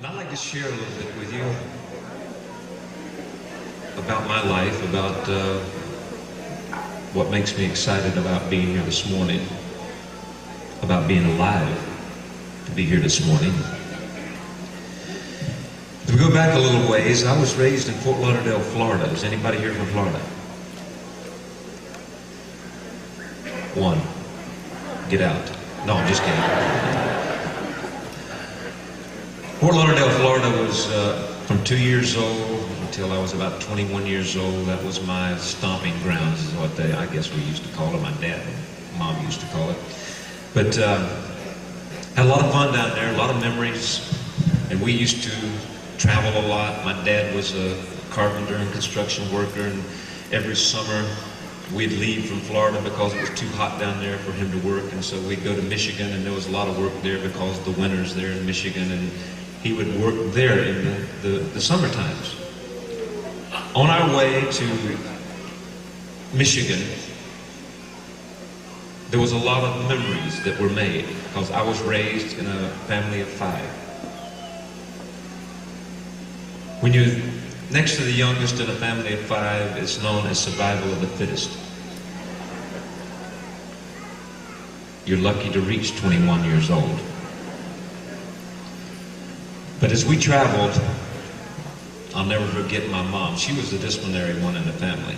And I'd like to share a little bit with you about my life, about what makes me excited about being here this morning, about being alive to be here this morning. If we go back a little ways, I was raised in Fort Lauderdale, Florida. Is anybody here from Florida? One. Get out. No, I'm just kidding. Fort Lauderdale, Florida was from 2 years old until I was about 21 years old. That was my stomping grounds, is what I guess we used to call it. My dad and mom used to call it. But had a lot of fun down there, a lot of memories, and we used to travel a lot. My dad was a carpenter and construction worker, and every summer we'd leave from Florida because it was too hot down there for him to work, and so we'd go to Michigan, and there was a lot of work there because of the winters there in Michigan, and he would work there in the summer times. On our way to Michigan, there was a lot of memories that were made because I was raised in a family of 5. When you're next to the youngest in a family of 5, it's known as survival of the fittest. You're lucky to reach 21 years old. But as we traveled, I'll never forget my mom. She was the disciplinary one in the family.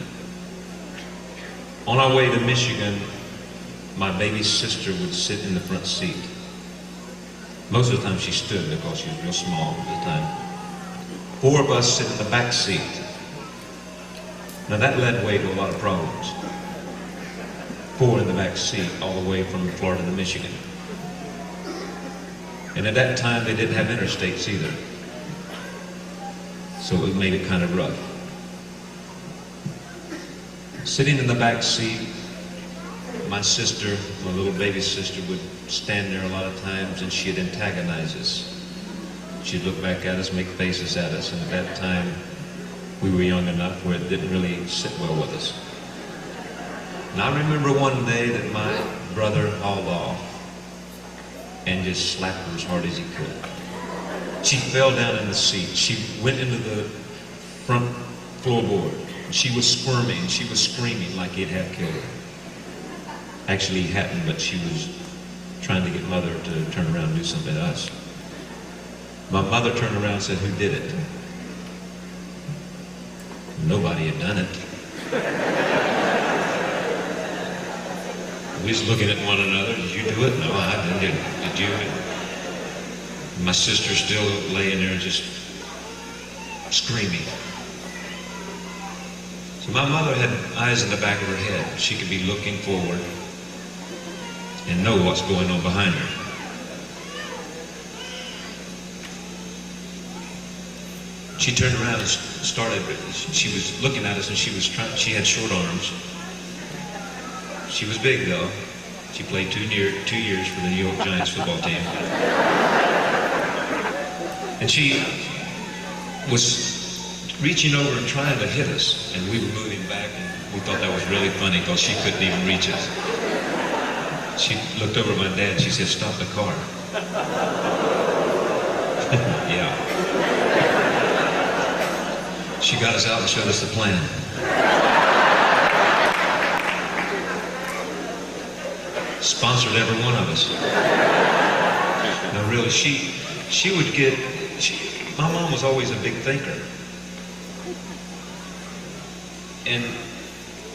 On our way to Michigan, my baby sister would sit in the front seat. Most of the time she stood because she was real small at the time. 4 of us sit in the back seat. Now that led way to a lot of problems. 4 in the back seat all the way from Florida to Michigan. And at that time they didn't have interstates either. So it made it kind of rough. Sitting in the back seat, my sister, my little baby sister, would stand there a lot of times and she'd antagonize us. She'd look back at us, make faces at us, and at that time we were young enough where it didn't really sit well with us. And I remember one day that my brother hauled off and just slapped her as hard as he could. She fell down in the seat. She went into the front floorboard. She was squirming. She was screaming like he'd have killed her. Actually, he hadn't, but she was trying to get Mother to turn around and do something to us. My mother turned around and said, "Who did it?" Nobody had done it. We was looking at one another. "Did you do it?" "No, I didn't. Did you?" My sister still laying there just screaming. So my mother had eyes in the back of her head. She could be looking forward and know what's going on behind her. She turned around and started, she was looking at us and she had short arms. She was big though. She played 2 years for the New York Giants football team. And she was reaching over and trying to hit us, and we were moving back, and we thought that was really funny because she couldn't even reach us. She looked over at my dad and she said, "Stop the car." Yeah. She got us out and showed us the plan. Sponsored every one of us. No, really, she would get, my mom was always a big thinker. And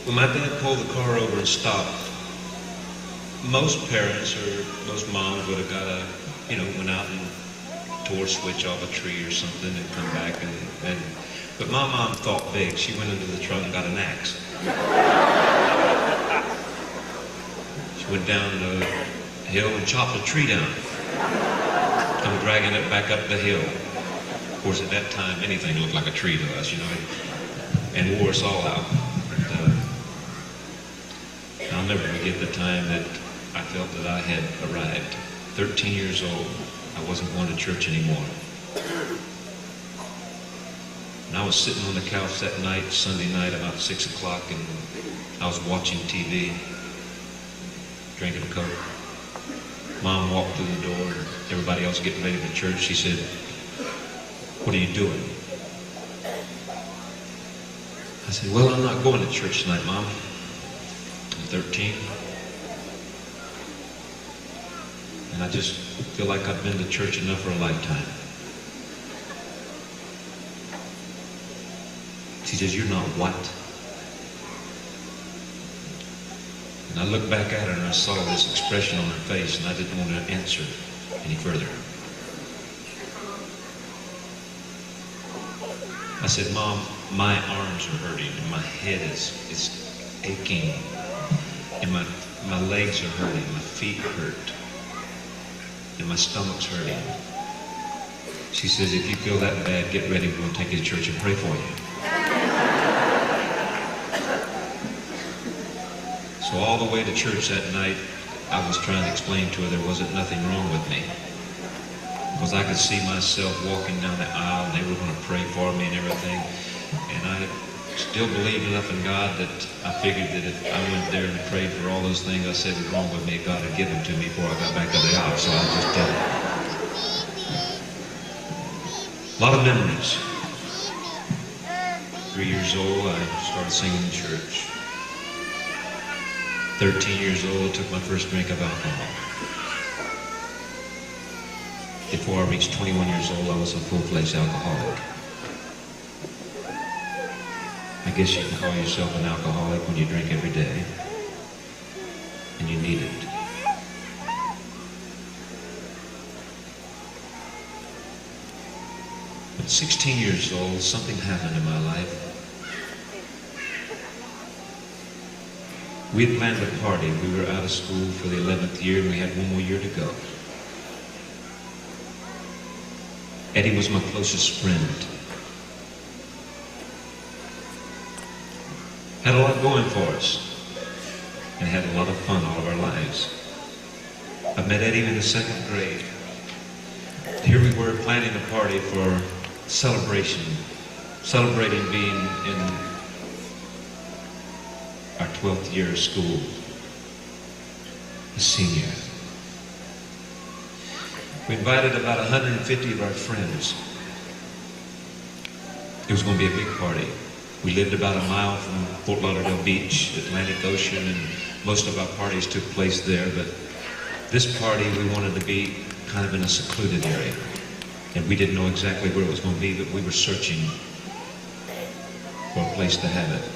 when my dad pulled the car over and stopped, most parents or most moms would have got went out and tore a switch off a tree or something and come back but my mom thought big. She went into the truck and got an axe. She went down the hill and chopped a tree down. Come dragging it back up the hill. Of course, at that time, anything looked like a tree to us, and wore us all out. I'll never forget the time that I felt that I had arrived. 13 years old, I wasn't going to church anymore. And I was sitting on the couch that night, Sunday night, about 6 o'clock, and I was watching TV, drinking a Coke. Mom walked through the door, and everybody else getting ready for church. She said, "What are you doing?" I said, "Well, I'm not going to church tonight, Mom. I'm 13. And I just feel like I've been to church enough for a lifetime." She says, "You're not what?" And I looked back at her and I saw this expression on her face, and I didn't want to answer any further. I said, "Mom, my arms are hurting and my head is aching and my legs are hurting, my feet hurt and my stomach's hurting." She says, "If you feel that bad, get ready. We're going to take you to church and pray for you." So all the way to church that night, I was trying to explain to her there wasn't nothing wrong with me. Because I could see myself walking down the aisle and they were going to pray for me and everything. And I still believed enough in God that I figured that if I went there and prayed for all those things I said were wrong with me, God had given to me before I got back to the aisle. So I just did it. A lot of memories. 3 years old, I started singing in church. 13 years old, I took my first drink of alcohol. Before I reached 21 years old, I was a full-fledged alcoholic. I guess you can call yourself an alcoholic when you drink every day, and you need it. At 16 years old, something happened in my life. We had planned a party. We were out of school for the 11th year, and we had one more year to go. Eddie was my closest friend. Had a lot going for us, and had a lot of fun all of our lives. I met Eddie in the 2nd grade. Here we were planning a party for celebration, celebrating being in our 12th year of school, a senior. We invited about 150 of our friends. It was going to be a big party. We lived about a mile from Fort Lauderdale Beach, Atlantic Ocean, and most of our parties took place there, but this party we wanted to be kind of in a secluded area. And we didn't know exactly where it was going to be, but we were searching for a place to have it.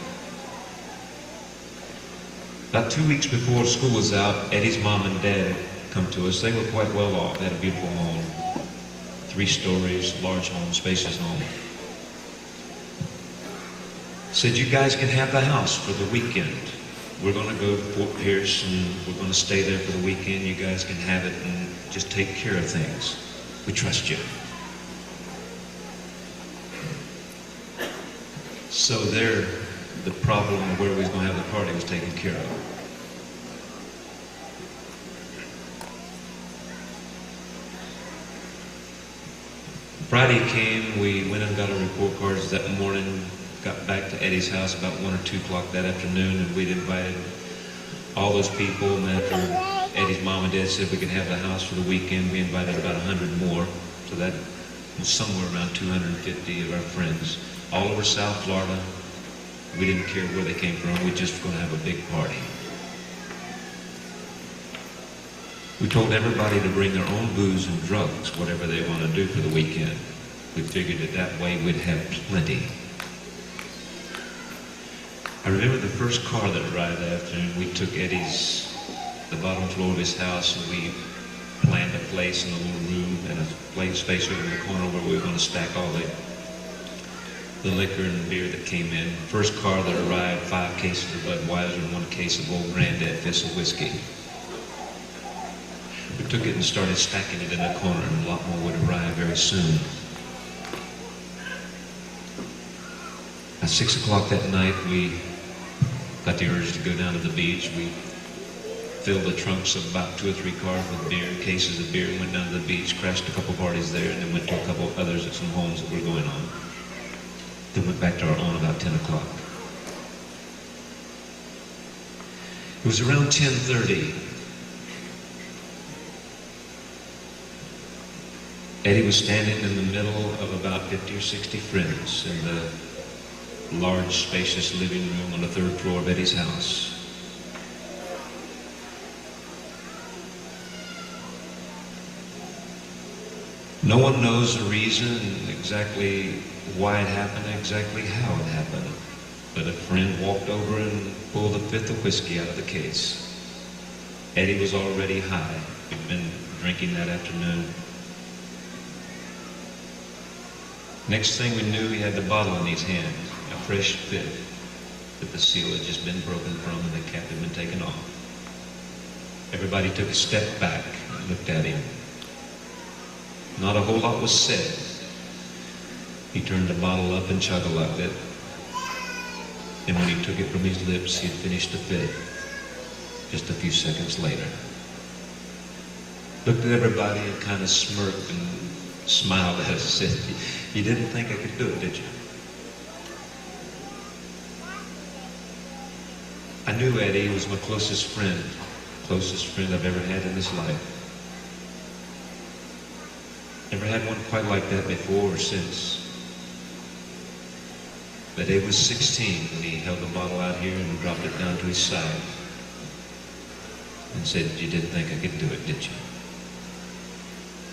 About 2 weeks before school was out, Eddie's mom and dad come to us. They were quite well off. They had a beautiful home, 3 stories, large home, spacious home. Said, "You guys can have the house for the weekend. We're going to go to Fort Pierce and we're going to stay there for the weekend. You guys can have it and just take care of things. We trust you." So there, the problem of where we was going to have the party was taken care of. Friday came, we went and got our report cards that morning, got back to Eddie's house about 1 or 2 o'clock that afternoon, and we'd invited all those people, and after Eddie's mom and dad said we could have the house for the weekend, we invited about 100 more, so that was somewhere around 250 of our friends, all over South Florida. We didn't care where they came from, we just going to have a big party. We told everybody to bring their own booze and drugs, whatever they want to do for the weekend. We figured that way we'd have plenty. I remember the first car that arrived that afternoon. We took the bottom floor of his house, and we planned a place in a little room and a space over in the corner where we were going to stack all the liquor and beer that came in. First car that arrived, 5 cases of Budweiser and 1 case of Old Grandad Thistle whiskey. We took it and started stacking it in the corner, and a lot more would arrive very soon. At 6 o'clock that night, we got the urge to go down to the beach. We filled the trunks of about 2 or 3 cars with beer, cases of beer, and went down to the beach, crashed a couple parties there, and then went to a couple others at some homes that were going on. Then went back to our own about 10 o'clock. It was around 10:30. Eddie was standing in the middle of about 50 or 60 friends in the large, spacious living room on the third floor of Eddie's house. No one knows the reason, exactly why it happened, exactly how it happened. But a friend walked over and pulled a fifth of whiskey out of the case. Eddie was already high. He'd been drinking that afternoon. Next thing we knew, he had the bottle in his hand, a fresh fifth that the seal had just been broken from and the cap had been taken off. Everybody took a step back and looked at him. Not a whole lot was said. He turned the bottle up and chug-a-lugged it. And when he took it from his lips, he had finished the fifth just a few seconds later. Looked at everybody and kind of smirked and smiled at us and said, "You didn't think I could do it, did you?" I knew Eddie. He was my closest friend I've ever had in this life. Never had one quite like that before or since. But Eddie was 16 when he held the bottle out here and dropped it down to his side and said, "You didn't think I could do it, did you?"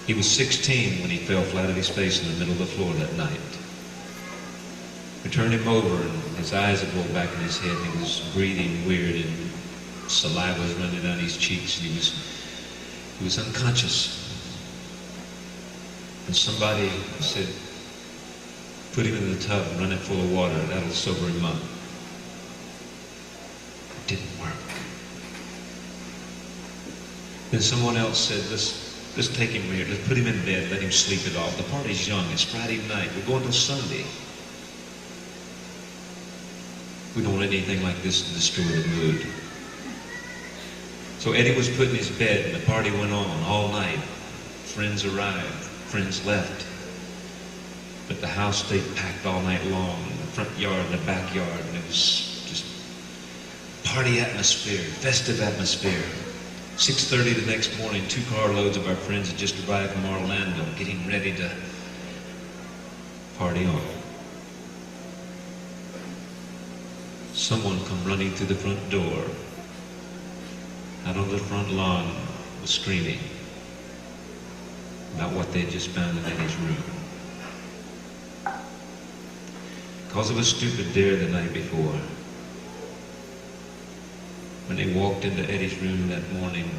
He was 16 when he fell flat on his face in the middle of the floor that night. We turned him over and his eyes had rolled back in his head and he was breathing weird and saliva was running down his cheeks and he was unconscious. And somebody said, "Put him in the tub and run it full of water. That'll sober him up." It didn't work. Then someone else said, let's take him here. Let's put him in bed. Let him sleep it off. The party's young. It's Friday night. We're going till Sunday. We don't want anything like this to destroy the mood. So Eddie was put in his bed and the party went on all night. Friends arrived. Friends left. But the house stayed packed all night long, in the front yard and the backyard, and it was just party atmosphere, festive atmosphere. 6:30 the next morning, 2 carloads of our friends had just arrived from Orlando, getting ready to party on. Someone come running through the front door, out on the front lawn, was screaming about what they had just found in Eddie's room. Because of a stupid dare the night before, when they walked into Eddie's room that morning,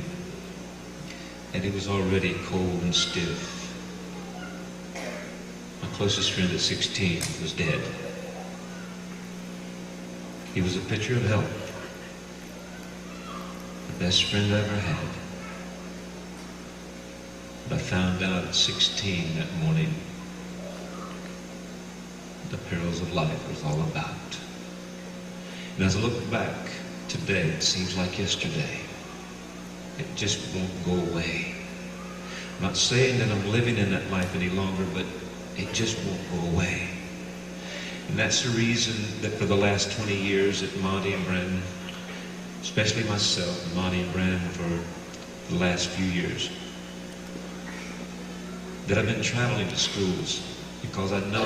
Eddie was already cold and stiff. My closest friend at 16 was dead. He was a picture of health, the best friend I ever had. But I found out at 16 that morning the perils of life was all about. And as I look back today, it seems like yesterday. It just won't go away. I'm not saying that I'm living in that life any longer, but it just won't go away. And that's the reason that for the last 20 years at Monty and Brandon, especially myself, Monty and Brandon for the last few years, that I've been traveling to schools because I know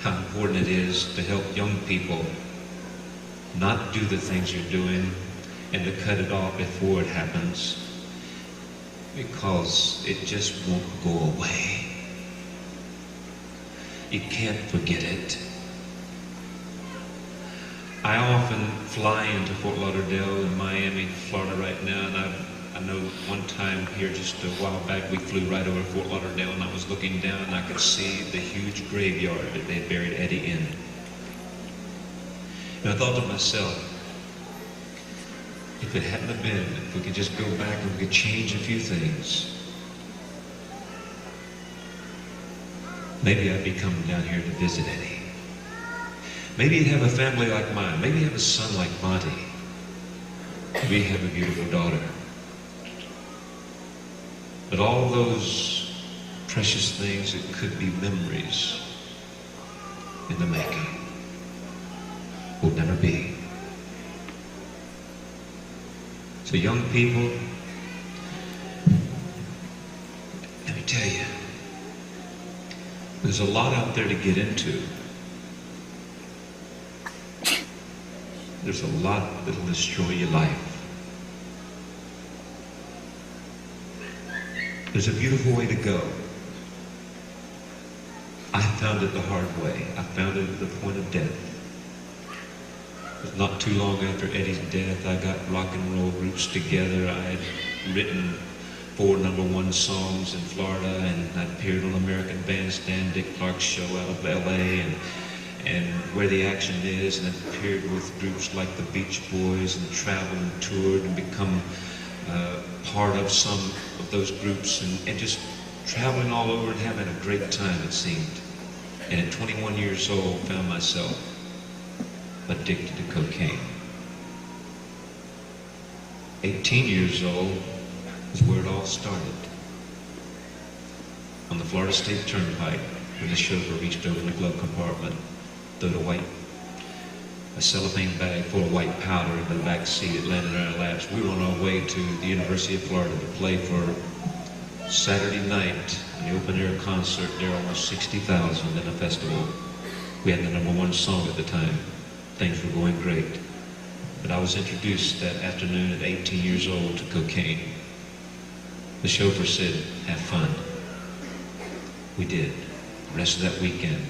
how important it is to help young people not do the things you're doing and to cut it off before it happens, because it just won't go away. You can't forget it. I often fly into Fort Lauderdale and Miami, Florida right now, and I know one time here just a while back we flew right over Fort Lauderdale and I was looking down and I could see the huge graveyard that they buried Eddie in. And I thought to myself, if it hadn't have been, if we could just go back and we could change a few things, maybe I'd be coming down here to visit Eddie. Maybe he'd have a family like mine. Maybe he'd have a son like Monty. Maybe he'd have a beautiful daughter. But all those precious things that could be memories in the making will never be. So young people, let me tell you, There's a lot out there to get into. There's a lot that'll destroy your life. There's a beautiful way to go. I found it the hard way. I found it at the point of death. It was not too long after Eddie's death, I got rock and roll groups together. I had written 4 #1 songs in Florida, and I appeared on American Bandstand, Dick Clark's show out of LA, and Where the Action Is, and I appeared with groups like the Beach Boys, and traveled and toured and become part of some of those groups, and just traveling all over and having a great time, it seemed. And at 21 years old, found myself addicted to cocaine. 18 years old is where it all started. On the Florida State Turnpike, when the chauffeur reached over the glove compartment, throwed a cellophane bag full of white powder in the back seat. It landed in our laps. We were on our way to the University of Florida to play for Saturday night, an open-air concert there, almost 60,000 in a festival. We had the #1 song at the time. Things were going great. But I was introduced that afternoon at 18 years old to cocaine. The chauffeur said, "Have fun." We did. The rest of that weekend.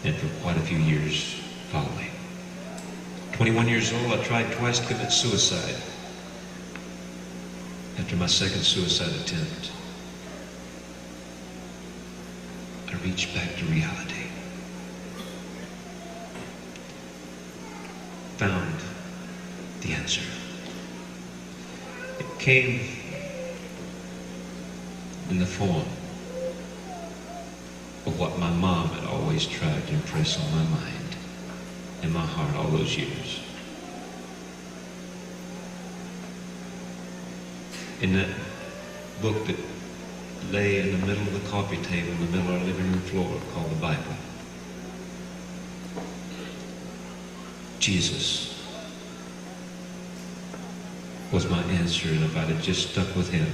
And for quite a few years following. 21 years old, I tried twice to commit suicide. After my second suicide attempt, I reached back to reality. Found the answer. It came in the form of what my mom had always tried to impress on my mind and my heart all those years. In that book that lay in the middle of the coffee table, in the middle of our living room floor, called the Bible, Jesus was my answer, and if I'd have just stuck with him,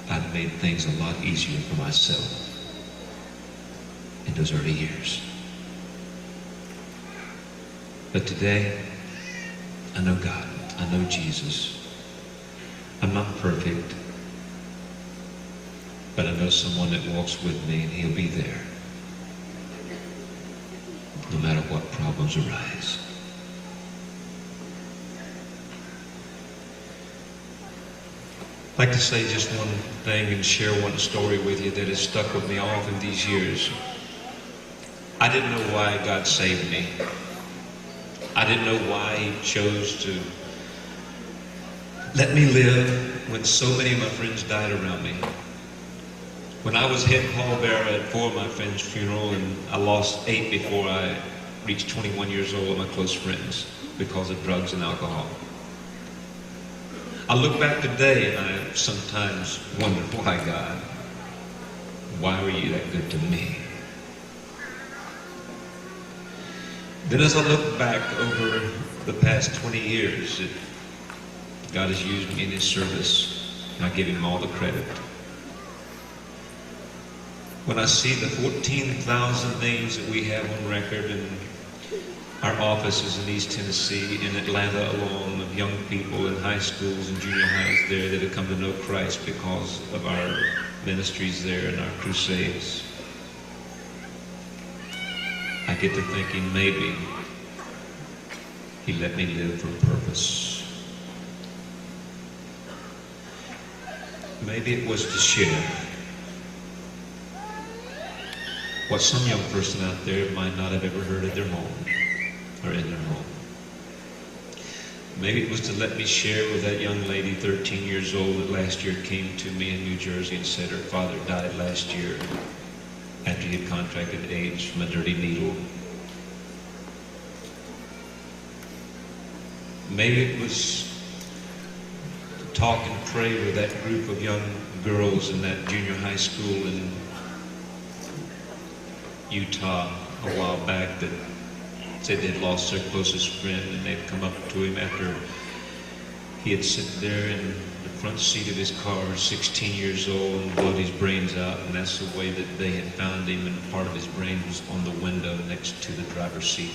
I'd have made things a lot easier for myself in those early years. But today, I know God, I know Jesus. I'm not perfect, but I know someone that walks with me, and he'll be there no matter what problems arise. I'd like to say just one thing and share one story with you that has stuck with me all through these years. I didn't know why God saved me. I didn't know why he chose to let me live when so many of my friends died around me. When I was head pallbearer at 4 of my friends' funeral, and I lost 8 before I reached 21 years old of my close friends because of drugs and alcohol. I look back today and I sometimes wonder, why, God? Why were you that good to me? Then as I look back over the past 20 years, God has used me in his service, and I give him all the credit. When I see the 14,000 names that we have on record in our offices in East Tennessee, in Atlanta alone, of young people in high schools and junior highs there that have come to know Christ because of our ministries there and our crusades, I get to thinking maybe he let me live for a purpose. Maybe it was to share what some young person out there might not have ever heard at their home or in their home. Maybe it was to let me share with that young lady, 13 years old, that last year came to me in New Jersey and said her father died last year after he had contracted AIDS from a dirty needle. Maybe it was to talk and pray with that group of young girls in that junior high school in Utah a while back that said they'd lost their closest friend, and they'd come up to him after He had sit there in the front seat of his car, 16 years old, and blowed his brains out, and that's the way that they had found him, and part of his brain was on the window next to the driver's seat.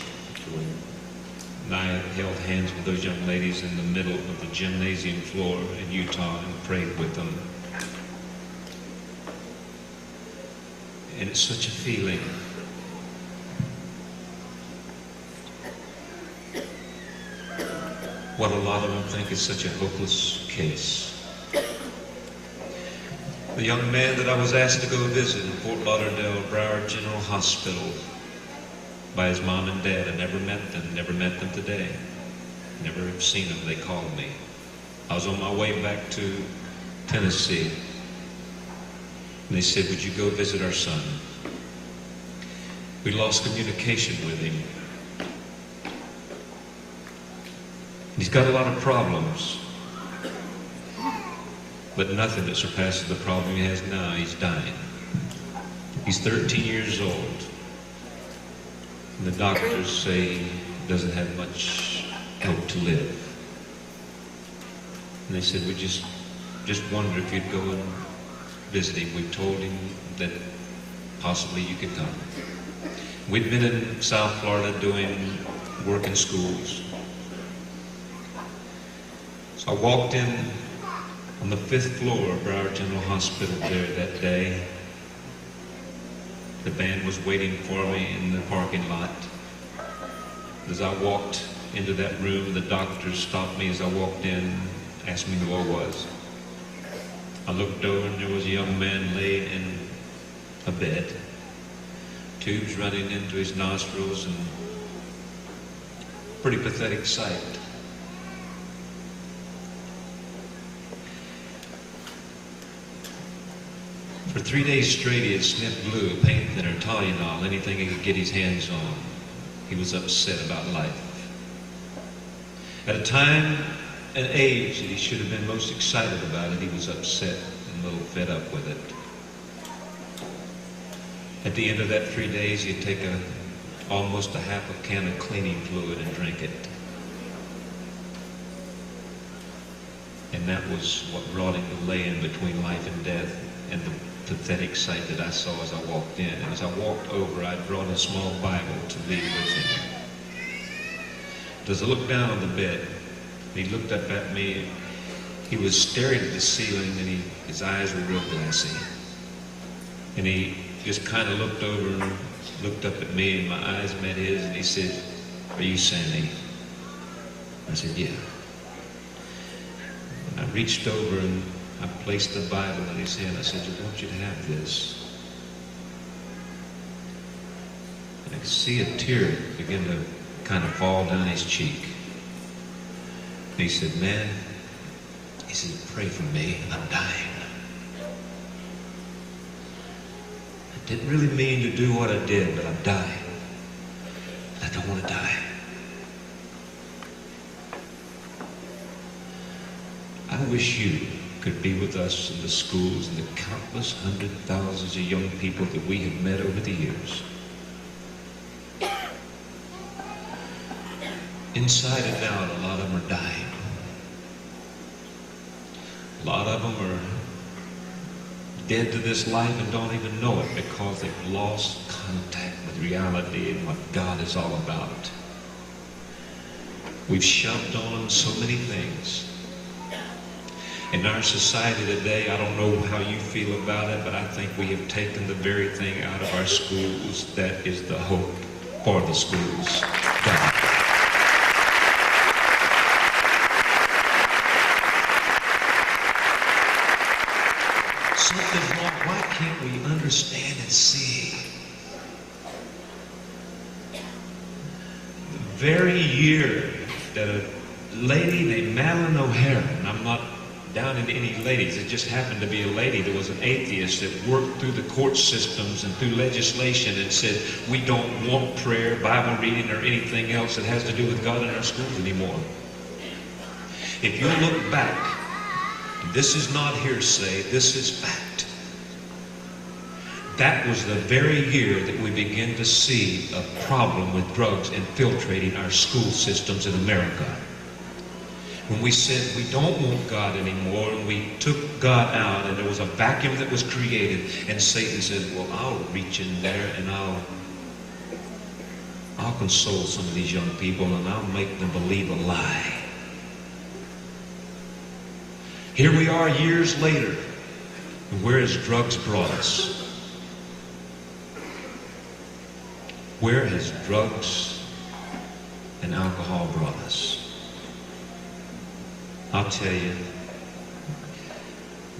And I held hands with those young ladies in the middle of the gymnasium floor in Utah and prayed with them. And it's such a feeling. What a lot of them think is such a hopeless case. The young man that I was asked to go visit in Fort Lauderdale Broward General Hospital by his mom and dad. I never met them today. Never have seen them. They called me. I was on my way back to Tennessee. And they said, would you go visit our son? We lost communication with him. He's got a lot of problems, but nothing that surpasses the problem he has now. He's dying. He's 13 years old. And the doctors say he doesn't have much hope to live. And they said, we just wondered if you'd go and visit him. We told him that possibly you could come. We'd been in South Florida doing work in schools. So I walked in on the 5th floor of Broward General Hospital there that day. The band was waiting for me in the parking lot. As I walked into that room, the doctors stopped me as I walked in, asked me who I was. I looked over and there was a young man laid in a bed, tubes running into his nostrils, and pretty pathetic sight. For 3 days straight, he had sniffed glue, paint thinner, Tylenol, anything he could get his hands on. He was upset about life. At a time and age that he should have been most excited about it, he was upset and a little fed up with it. At the end of that 3 days, he'd take almost a half a can of cleaning fluid and drink it. And that was what brought him to lay in between life and death, and the pathetic sight that I saw as I walked in. And as I walked over, I'd brought a small Bible to read with him. As I looked down on the bed, he looked up at me. He was staring at the ceiling, and his eyes were real glassy. And he just kind of looked over and looked up at me, and my eyes met his, and he said, "Are you Sammy?" I said, "Yeah." And I reached over and I placed the Bible in his hand. I said, "I want you to have this." And I could see a tear begin to kind of fall down his cheek. And he said, "Man," he said, "pray for me. I'm dying. I didn't really mean to do what I did, but I'm dying. I don't want to die." I wish you could be with us in the schools and the countless hundred thousands of young people that we have met over the years. Inside and out, a lot of them are dying. A lot of them are dead to this life and don't even know it because they've lost contact with reality and what God is all about. We've shoved on them so many things. In our society today, I don't know how you feel about it, but I think we have taken the very thing out of our schools that is the hope for the schools. God. Something's wrong. Why can't we understand and see? The very year that a lady named Madeline O'Hara, and I'm not down into any ladies, it just happened to be a lady that was an atheist that worked through the court systems and through legislation and said, we don't want prayer, Bible reading, or anything else that has to do with God in our schools anymore. If you look back, this is not hearsay, this is fact. That was the very year that we began to see a problem with drugs infiltrating our school systems in America. When we said we don't want God anymore, and we took God out, and there was a vacuum that was created, and Satan says, well, I'll reach in there and I'll console some of these young people, and I'll make them believe a lie. Here we are years later, and where has drugs brought us? Where has drugs and alcohol brought us? I'll tell you,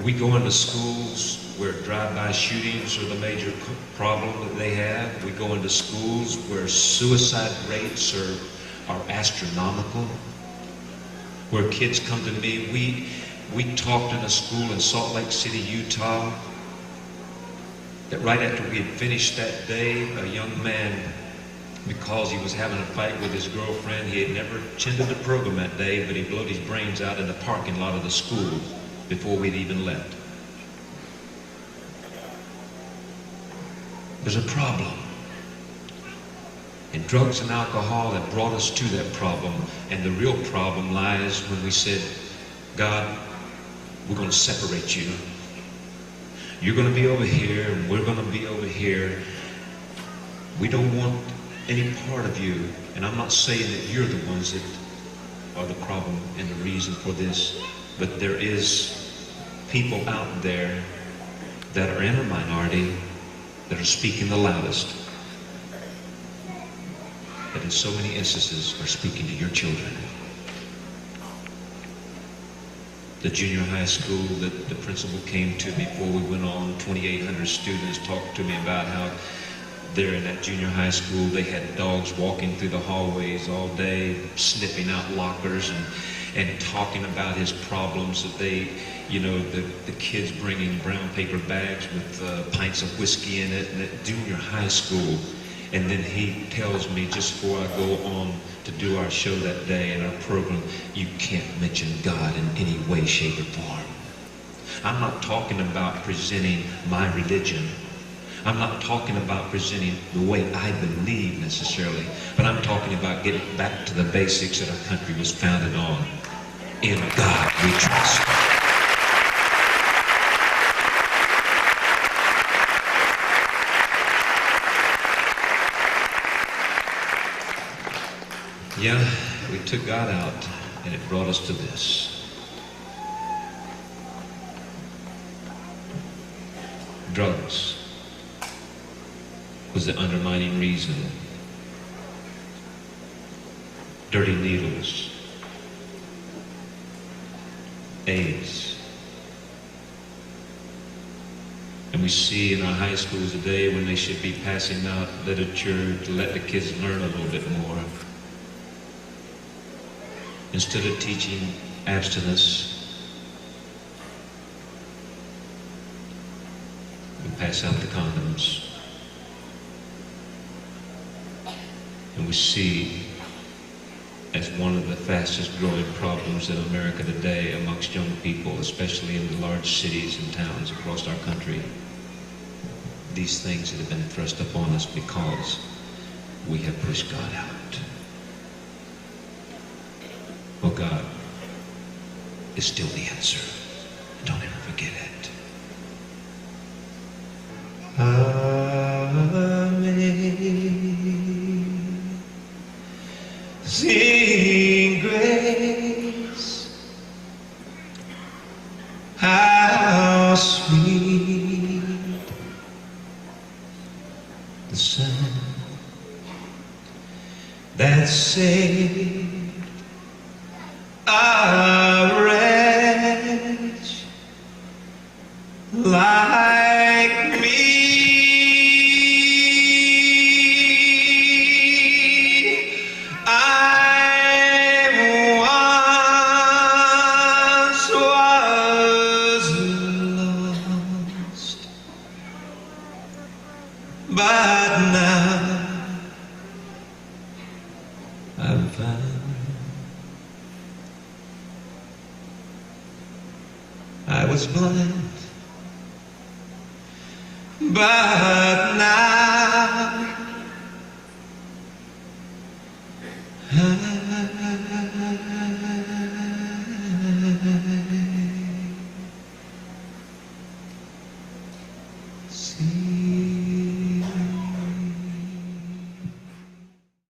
we go into schools where drive-by shootings are the major problem that they have. We go into schools where suicide rates are astronomical. Where kids come to me, we talked in a school in Salt Lake City, Utah, that right after we had finished that day, a young man, because he was having a fight with his girlfriend, he had never attended the program that day, but he blew his brains out in the parking lot of the school before we'd even left. There's a problem. And drugs and alcohol have brought us to that problem. And the real problem lies when we said, God, we're going to separate you. You're going to be over here, and we're going to be over here. We don't want any part of you. And I'm not saying that you're the ones that are the problem and the reason for this, but there is people out there that are in a minority that are speaking the loudest, that in so many instances are speaking to your children. The junior high school that the principal came to before we went on, 2,800 students, talked to me about how there in that junior high school they had dogs walking through the hallways all day, sniffing out lockers and talking about his problems, that they, you know, the kids bringing brown paper bags with pints of whiskey in it, and at junior high school. And then he tells me just before I go on to do our show that day in our program, you can't mention God in any way, shape, or form. I'm not talking about presenting my religion. I'm not talking about presenting the way I believe necessarily, but I'm talking about getting back to the basics that our country was founded on. In God we trust. Yeah, we took God out, and it brought us to this. Drugs was the undermining reason. Dirty needles. AIDS. And we see in our high schools today when they should be passing out literature to let the kids learn a little bit more. Instead of teaching abstinence, we pass out the condoms. And we see as one of the fastest growing problems in America today amongst young people, especially in the large cities and towns across our country, these things that have been thrust upon us because we have pushed God out. Well, God is still the answer. Don't ever forget it. Amazing grace, how sweet the sound that saved a wretch like me. I once was lost, but now I'm found. I was blind, but now I see.